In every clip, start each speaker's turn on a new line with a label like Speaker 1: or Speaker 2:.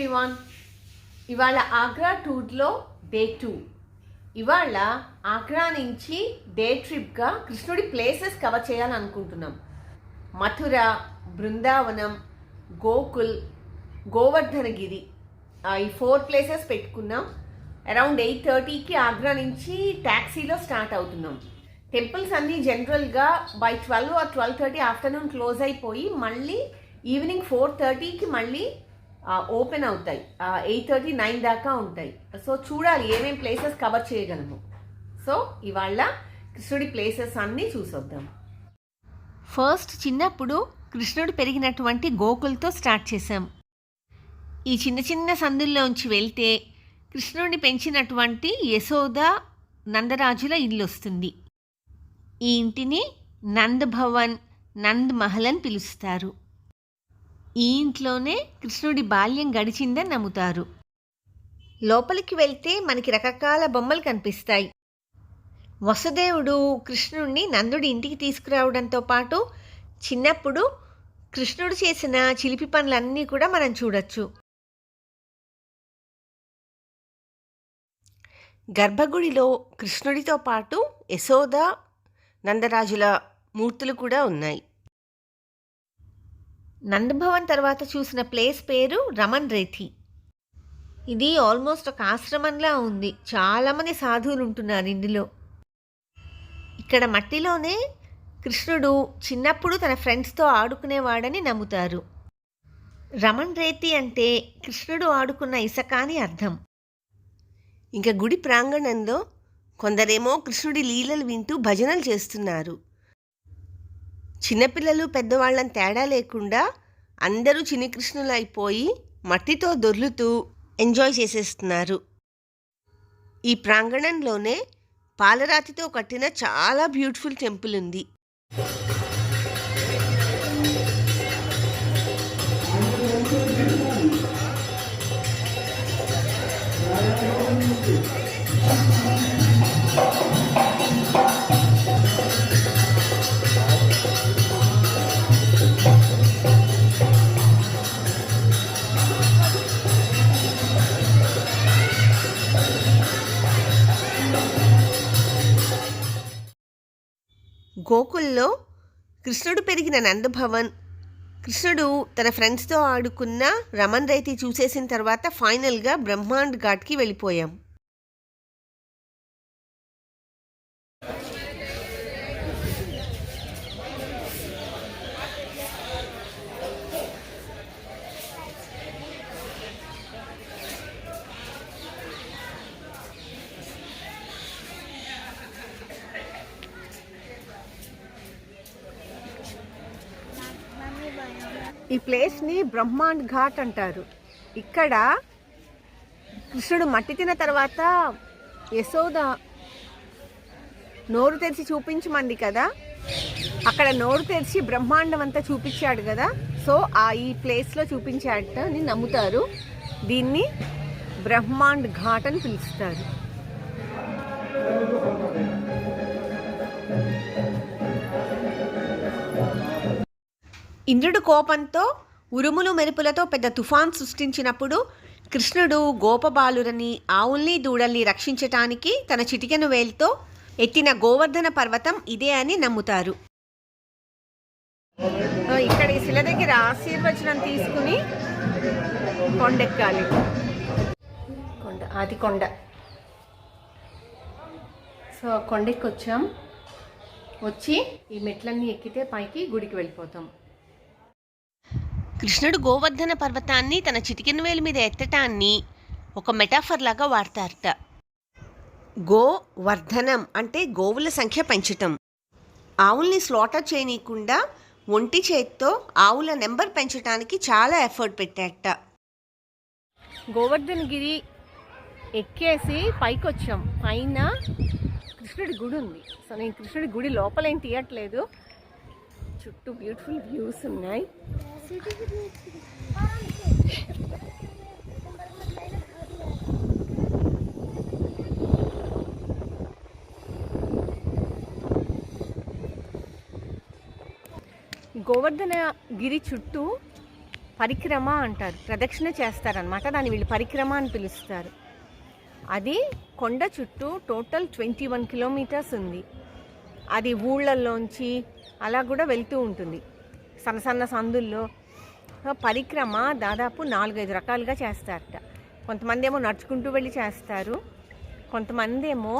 Speaker 1: Everyone. ఇవాళ ఆగ్రా టూర్లో day 2. ఇవాళ ఆగ్రా నుంచి డే ట్రిప్గా కృష్ణుడి ప్లేసెస్ కవర్ చేయాలనుకుంటున్నాం. మథుర, బృందావనం, గోకుల్, గోవర్ధనగిరి, ఈ 4 ప్లేసెస్ పెట్టుకున్నాం. అరౌండ్ 8:30కి ఆగ్రా నుంచి ట్యాక్సీలో స్టార్ట్ అవుతున్నాం. టెంపుల్స్ అన్నీ జనరల్గా బై 12 or 12:30 ఆఫ్టర్నూన్ క్లోజ్ అయిపోయి మళ్ళీ ఈవినింగ్ 4:30కి మళ్ళీ ఓపెన్ అవుతాయి. 8:30, 9 దాకా ఉంటాయి. సో చూడాలి ఏమేం ప్లేసెస్ కవర్ చేయగలము. సో ఇవాళ కృష్ణుడి ప్లేసెస్ అన్నీ చూసొద్దాం. ఫస్ట్ చిన్నప్పుడు కృష్ణుడు పెరిగినటువంటి గోకుల్తో స్టార్ట్ చేశాం. ఈ చిన్న చిన్న సందుల్లోంచి వెళ్తే కృష్ణుడిని పెంచినటువంటి యశోద నందరాజుల ఇల్లు వస్తుంది. ఈ ఇంటిని నంద్ భవన్, నంద్ మహల్ అని పిలుస్తారు. ఈ ఇంట్లోనే కృష్ణుడి బాల్యం గడిచిందని నమ్ముతారు. లోపలికి వెళ్తే మనకి రకరకాల బొమ్మలు కనిపిస్తాయి. వసుదేవుడు కృష్ణుడిని నందుడి ఇంటికి తీసుకురావడంతో పాటు చిన్నప్పుడు కృష్ణుడు చేసిన చిలిపి పనులన్నీ కూడా మనం చూడొచ్చు. గర్భగుడిలో కృష్ణుడితో పాటు యశోద, నందరాజుల మూర్తులు కూడా ఉన్నాయి. నందభవన్ తర్వాత చూసిన ప్లేస్ పేరు రమన్ రేథి. ఇది ఆల్మోస్ట్ ఒక ఆశ్రమంలా ఉంది. చాలామంది సాధువులు ఉంటున్నారు ఇందులో. ఇక్కడ మట్టిలోనే కృష్ణుడు చిన్నప్పుడు తన ఫ్రెండ్స్తో ఆడుకునేవాడని నమ్ముతారు. రమన్ రేతి అంటే కృష్ణుడు ఆడుకున్న ఇసుక అని అర్థం. ఇంకా గుడి ప్రాంగణంలో కొందరేమో కృష్ణుడి లీలలు వింటూ భజనలు చేస్తున్నారు. చిన్నపిల్లలు పెద్దవాళ్ళని తేడా లేకుండా అందరూ చిన్ని కృష్ణులు అయిపోయి మట్టితో దొర్లుతూ ఎంజాయ్ చేసేస్తున్నారు. ఈ ప్రాంగణంలోనే పాలరాతితో కట్టిన చాలా బ్యూటిఫుల్ టెంపుల్ ఉంది. గోకుల్లో కృష్ణుడు పెరిగిన నందభవన్, కృష్ణుడు తన ఫ్రెండ్స్తో ఆడుకున్న రమన్ రైతి చూసేసిన తర్వాత ఫైనల్గా బ్రహ్మాండ్ ఘాట్కి వెళ్ళిపోయాం. ఈ ప్లేస్ని బ్రహ్మాండ్ ఘాట్ అంటారు. ఇక్కడ కృష్ణుడు మట్టి తిన్న తర్వాత యశోద నోరు తెరిచి చూపించమంది కదా, అక్కడ నోరు తెరిచి బ్రహ్మాండం అంతా చూపించాడు కదా. సో ఈ ప్లేస్లో చూపించాడట అని నమ్ముతారు. దీన్ని బ్రహ్మాండ్ ఘాట్ అని పిలుస్తారు. ఇంద్రుడు కోపంతో ఉరుములు మెరుపులతో పెద్ద తుఫాన్ సృష్టించినప్పుడు కృష్ణుడు గోపబాలురని, ఆవుల్ని దూడల్ని రక్షించటానికి తన చిటికెను వేలుతో ఎత్తిన గోవర్ధన పర్వతం ఇదే అని నమ్ముతారు. ఇక్కడ ఈ శిల దగ్గర ఆశీర్వచనం తీసుకుని కొండెక్కాలి. అది కొండ. సో కొండెక్కి వచ్చాం. వచ్చి ఈ మెట్లన్నీ ఎక్కితే పైకి గుడికి వెళ్ళిపోతాం. కృష్ణుడు గోవర్ధన పర్వతాన్ని తన చిటికెన వేలు మీద ఎత్తటాన్ని ఒక మెటాఫర్ లాగా వాడతారట. గోవర్ధనం అంటే గోవుల సంఖ్య పెంచటం. ఆవుల్ని స్లాటర్ చేయనీయకుండా ఒంటి చేత్తో ఆవుల నెంబర్ పెంచడానికి చాలా ఎఫర్ట్ పెట్టారట. గోవర్ధనగిరి ఎక్కేసి పైకి వచ్చాం. పైన కృష్ణుడి గుడి ఉంది. సో నేను కృష్ణుడి గుడి లోపలేం తీయట్లేదు. చుట్టూ బ్యూటిఫుల్ వ్యూస్ ఉన్నాయి. గోవర్ధన గిరి చుట్టూ పరిక్రమ అంటారు, ప్రదక్షిణ చేస్తారనమాట. దాన్ని వీళ్ళు పరిక్రమ అని పిలుస్తారు. అది కొండ చుట్టూ టోటల్ 21 కిలోమీటర్స్ ఉంది. అది ఊళ్ళల్లోంచి అలా కూడా వెళ్తూ ఉంటుంది, సన్న సన్న సందుల్లో. పరిక్రమ దాదాపు 4-5 రకాలుగా చేస్తారట. కొంతమంది ఏమో నడుచుకుంటూ వెళ్ళి చేస్తారు, కొంతమంది ఏమో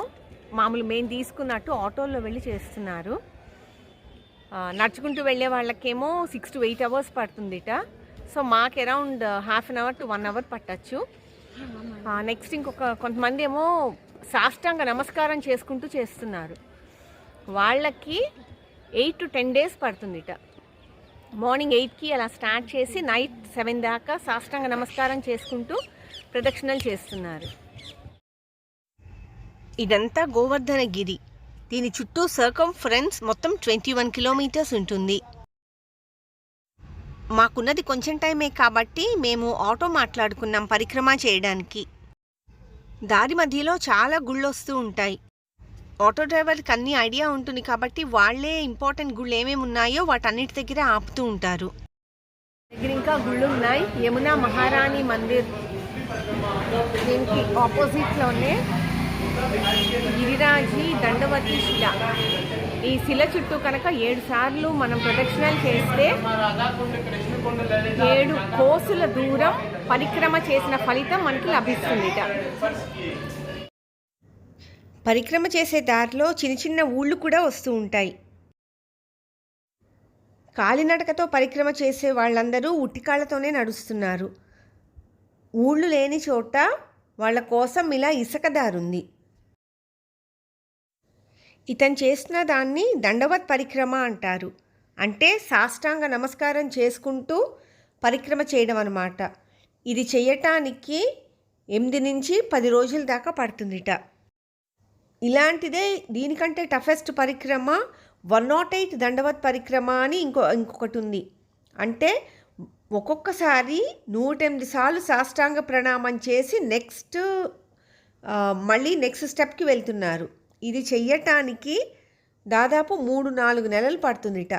Speaker 1: మామూలు మేము తీసుకున్నట్టు ఆటోల్లో వెళ్ళి చేస్తున్నారు. నడుచుకుంటూ వెళ్ళే వాళ్ళకేమో 6 to 8 hours పడుతుందిట. సో మాకు around ½ an hour to 1 hour పట్టచ్చు. నెక్స్ట్ కొంతమంది ఏమో సాష్టాంగ నమస్కారం చేసుకుంటూ చేస్తున్నారు. వాళ్ళకి 8 to 10 days పడుతుందిట. మార్నింగ్ 8కి అలా స్టార్ట్ చేసి నైట్ 7 దాకా సాష్టాంగ నమస్కారం చేసుకుంటూ ప్రదక్షిణలు చేస్తున్నారు. ఇదంతా గోవర్ధనగిరి. దీని చుట్టూ సర్కంఫరెన్స్ మొత్తం 21 కిలోమీటర్స్ ఉంటుంది. మాకున్నది కొంచెం టైమే కాబట్టి మేము ఆటో మాట్లాడుకున్నాం పరిక్రమ చేయడానికి. దారి మధ్యలో చాలా గుళ్ళు వస్తూ ఉంటాయి. ఆటో డ్రైవర్కి అన్ని ఐడియా ఉంటుంది కాబట్టి వాళ్ళే ఇంపార్టెంట్ గుళ్ళు ఏమేమి ఉన్నాయో వాటన్నిటి దగ్గర ఆపుతూ ఉంటారు. దగ్గర ఇంకా గుళ్ళు ఉన్నాయి. యమునా మహారాణి మందిర్, దీనికి ఆపోజిట్లోనే గిరిరాజి దండవతి శిల. ఈ శిల చుట్టూ కనుక 7 సార్లు మనం ప్రదక్షిణలు చేస్తే 7 కోసుల దూరం పరిక్రమ చేసిన ఫలితం మనకి లభిస్తుంది. పరిక్రమ చేసే దారిలో చిన్న చిన్న ఊళ్ళు కూడా వస్తూ ఉంటాయి. కాలినడకతో పరిక్రమ చేసే వాళ్ళందరూ ఉట్టికాళ్లతోనే నడుస్తున్నారు. ఊళ్ళు లేని చోట వాళ్ళ కోసం ఇలా ఇసుక దారుంది. ఇతను చేస్తున్న దాన్ని దండవత్ పరిక్రమ అంటారు. అంటే సాష్టాంగ నమస్కారం చేసుకుంటూ పరిక్రమ చేయడం అన్నమాట. ఇది చేయటానికి 8 నుంచి 10 రోజుల దాకా పడుతుందిట. ఇలాంటిదే దీనికంటే టఫెస్ట్ పరిక్రమ 108 దండవత్ పరిక్రమ అని ఇంకొకటి ఉంది. అంటే ఒక్కొక్కసారి 108 సార్లు సాష్టాంగ ప్రణామం చేసి మళ్ళీ నెక్స్ట్ స్టెప్కి వెళ్తున్నారు. ఇది చెయ్యటానికి దాదాపు 3-4 నెలలు పడుతుందిట.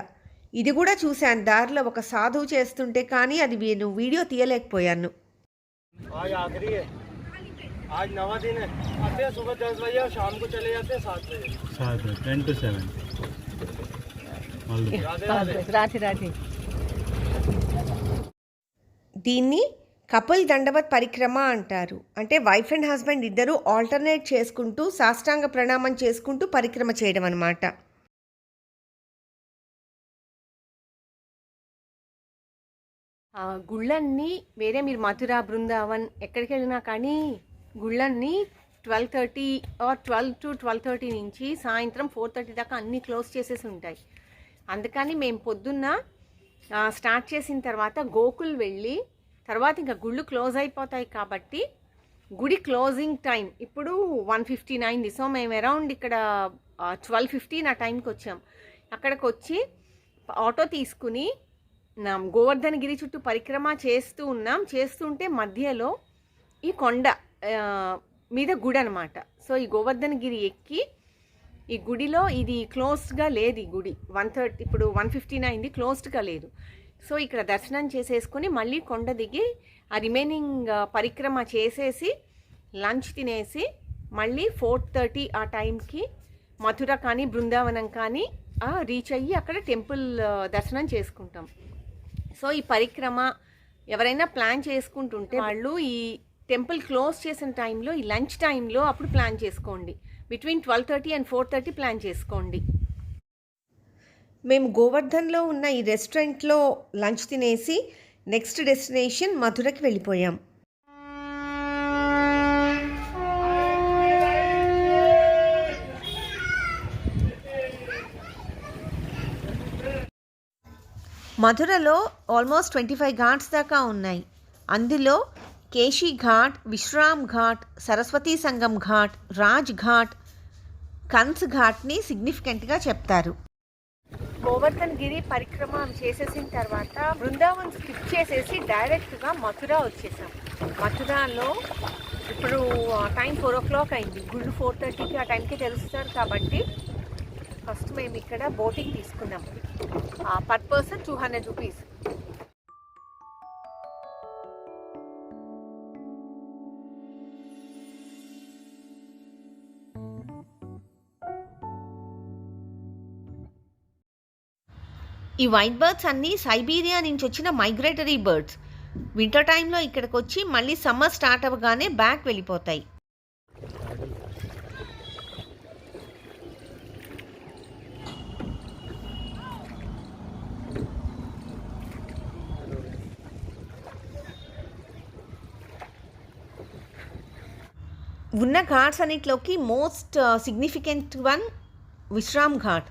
Speaker 1: ఇది కూడా చూశాను దారిలో ఒక సాధువు చేస్తుంటే, కానీ అది నేను వీడియో తీయలేకపోయాను.
Speaker 2: आज 9वां दिन है. आते हैं सुबह 10 बजे और शाम को चले जाते हैं 7 बजे. 10 to 7.
Speaker 1: రాత్రి దీన్ని కపుల్ దండవత్ పరిక్రమ అంటారు. అంటే వైఫ్ అండ్ హస్బెండ్ ఇద్దరు ఆల్టర్నేట్ చేసుకుంటూ సాష్టాంగ ప్రణామం చేసుకుంటూ పరిక్రమ చేయడం అన్నమాట. గుళ్ళన్నీ వేరే మీరు మథుర, బృందావన్ ఎక్కడికి వెళ్ళినా కానీ గుళ్ళన్నీ 12:30 or 12 to 12:30 నుంచి సాయంత్రం 4:30 దాకా అన్నీ క్లోజ్ చేసేసి ఉంటాయి. అందుకని మేము పొద్దున్న స్టార్ట్ చేసిన తర్వాత గోకుల్ వెళ్ళి తర్వాత ఇంకా గుళ్ళు క్లోజ్ అయిపోతాయి కాబట్టి గుడి క్లోజింగ్ టైం ఇప్పుడు 1:15 అయింది. సో మేము అరౌండ్ ఇక్కడ 12:15 ఆ టైంకి వచ్చాం. అక్కడికి వచ్చి ఆటో తీసుకుని గోవర్ధనగిరి చుట్టూ పరిక్రమ చేస్తుంటే మధ్యలో ఈ కొండ మీద గుడి అనమాట. సో ఈ గోవర్ధనగిరి ఎక్కి ఈ గుడిలో ఇది క్లోజ్డ్గా లేదు. ఈ గుడి 1:30 ఇప్పుడు 1:15 అయింది, క్లోజ్డ్గా లేదు. సో ఇక్కడ దర్శనం చేసేసుకొని మళ్ళీ కొండ దిగి ఆ రిమైనింగ్ పరిక్రమ చేసేసి లంచ్ తినేసి మళ్ళీ 4:30 ఆ టైంకి మథుర కానీ బృందావనం కానీ రీచ్ అయ్యి అక్కడ టెంపుల్ దర్శనం చేసుకుంటాం. సో ఈ పరిక్రమ ఎవరైనా ప్లాన్ చేసుకుంటుంటే వాళ్ళు ఈ టెంపుల్ క్లోజ్ చేసిన టైంలో ఈ లంచ్ టైంలో అప్పుడు ప్లాన్ చేసుకోండి. బిట్వీన్ 12:30 and 4:30 ప్లాన్ చేసుకోండి. మేము గోవర్ధన్లో ఉన్న ఈ రెస్టారెంట్లో లంచ్ తినేసి నెక్స్ట్ డెస్టినేషన్ మథురకి వెళ్ళిపోయాం. మథురలో ఆల్మోస్ట్ 25 ఘాట్స్ దాకా ఉన్నాయి. అందులో కేశీ ఘాట్, విశ్రామ్ ఘాట్, సరస్వతీ సంగం ఘాట్, రాజ్ ఘాట్, కన్స్ ఘాట్ని సిగ్నిఫికెంట్గా చెప్తారు. గోవర్ధనగిరి పరిక్రమ చేసేసిన తర్వాత బృందావన్ స్కిప్ చేసేసి డైరెక్ట్గా మథుర వచ్చేసాం. మథురాలో ఇప్పుడు టైం 4 o'clock అయింది. గుళ్ళు 4:30కి ఆ టైంకి తెలుస్తారు కాబట్టి ఫస్ట్ మేము ఇక్కడ బోటింగ్ తీసుకున్నాం. Per person 200 rupees. ఈ వైట్ బర్డ్స్ అన్నీ సైబీరియా నుంచి వచ్చిన మైగ్రేటరీ బర్డ్స్. వింటర్ టైంలో ఇక్కడికి వచ్చి మళ్ళీ సమ్మర్ స్టార్ట్ అవ్వగానే బ్యాక్ వెళ్ళిపోతాయి. ఉన్న Ghats అన్నిట్లోకి most significant one Vishram ghat.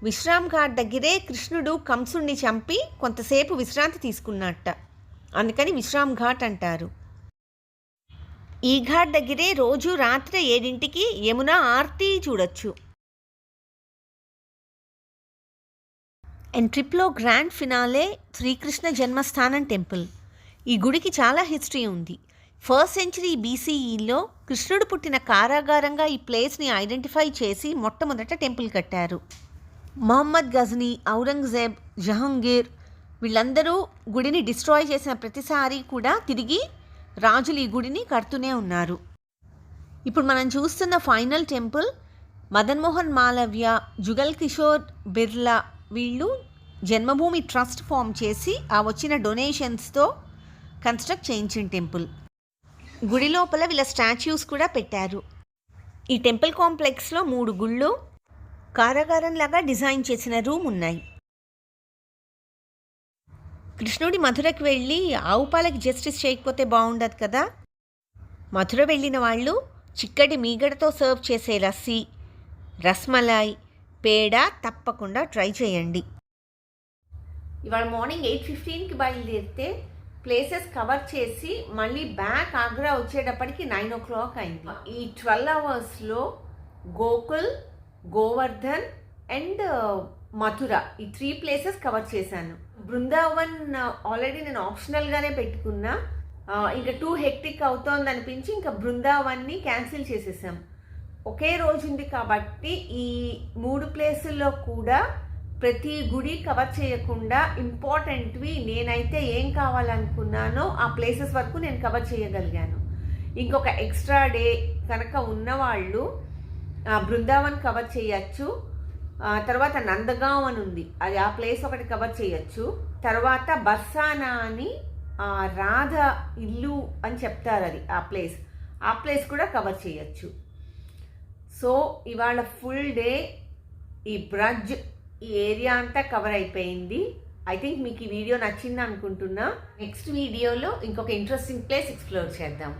Speaker 1: Vishram ghat దగ్గరే కృష్ణుడు కంసుడిని చంపి కొంతసేపు విశ్రాంతి తీసుకున్నట్ట, అందుకని విశ్రామ్ ఘాట్ అంటారు. ఈ ఘాట్ దగ్గరే రోజు రాత్రి 7 యమున ఆర్తి చూడొచ్చు. అండ్ ట్రిప్లో గ్రాండ్ ఫినాలే శ్రీకృష్ణ జన్మస్థానం టెంపుల్. ఈ గుడికి చాలా హిస్టరీ ఉంది. 1st century BCEలో కృష్ణుడు పుట్టిన కారాగారంగా ఈ ప్లేస్ని ఐడెంటిఫై చేసి మొట్టమొదట టెంపుల్ కట్టారు. మొహమ్మద్ గజ్నీ, ఔరంగజేబ్, జహంగీర్ వీళ్ళందరూ గుడిని డిస్ట్రాయ్ చేసిన ప్రతిసారి కూడా తిరిగి రాజులు ఈ గుడిని కడుతూనే ఉన్నారు. ఇప్పుడు మనం చూస్తున్న ఫైనల్ టెంపుల్ మదన్మోహన్ మాలవ్య, జుగల్ కిషోర్ బిర్లా వీళ్ళు జన్మభూమి ట్రస్ట్ ఫామ్ చేసి ఆ వచ్చిన డొనేషన్స్తో కన్స్ట్రక్ట్ చేయించిన టెంపుల్. గుడి లోపల వీళ్ళ స్టాచ్యూస్ కూడా పెట్టారు. ఈ టెంపుల్ కాంప్లెక్స్లో 3 గుళ్ళు, కారాగారంలాగా డిజైన్ చేసిన రూమ్ ఉన్నాయి. కృష్ణుడి మధురకు వెళ్ళి ఆవు పాలకి జస్టిస్ చేయకపోతే బాగుండదు కదా. మధుర వెళ్ళిన వాళ్ళు చిక్కటి మీగడతో సర్వ్ చేసే లస్సీ, రస్మలాయ్, పేడ తప్పకుండా ట్రై చేయండి. ఇవాళ మార్నింగ్ 8:15కి బయలుదేరితే ప్లేసెస్ కవర్ చేసి మళ్ళీ బ్యాక్ ఆగ్రా వచ్చేటప్పటికి 9 o'clock అయింది. ఈ 12 hours గోకుల్, గోవర్ధన్ అండ్ మథుర ఈ 3 places కవర్ చేశాను. బృందావన్ ఆల్రెడీ నేను ఆప్షనల్గానే పెట్టుకున్నా. ఇంకా 2 hectic అవుతోంది అనిపించి ఇంకా బృందావన్ని క్యాన్సిల్ చేసేసాం. ఒకే రోజు ఉంది కాబట్టి ఈ 3 places కూడా ప్రతి గుడి కవర్ చేయకుండా ఇంపార్టెంట్వి నేనైతే ఏం కావాలనుకున్నానో ఆ ప్లేసెస్ వరకు నేను కవర్ చేయగలిగాను. ఇంకొక ఎక్స్ట్రా డే కనుక ఉన్నవాళ్ళు బృందావన్ కవర్ చేయొచ్చు. తర్వాత నందగావ్ అని ఉంది, అది ఆ ప్లేస్ ఒకటి కవర్ చేయొచ్చు. తర్వాత బర్సానా అని రాధ ఇల్లు అని చెప్తారు, అది ఆ ప్లేస్ కూడా కవర్ చేయొచ్చు. సో ఇవాళ ఫుల్ డే ఈ బ్రజ్ ఈ ఏరియా అంతా కవర్ అయిపోయింది. ఐ థింక్ మీకు ఈ వీడియో నచ్చింది అనుకుంటున్నా. నెక్స్ట్ వీడియోలో ఇంకొక ఇంట్రెస్టింగ్ ప్లేస్ ఎక్స్ప్లోర్ చేద్దాం.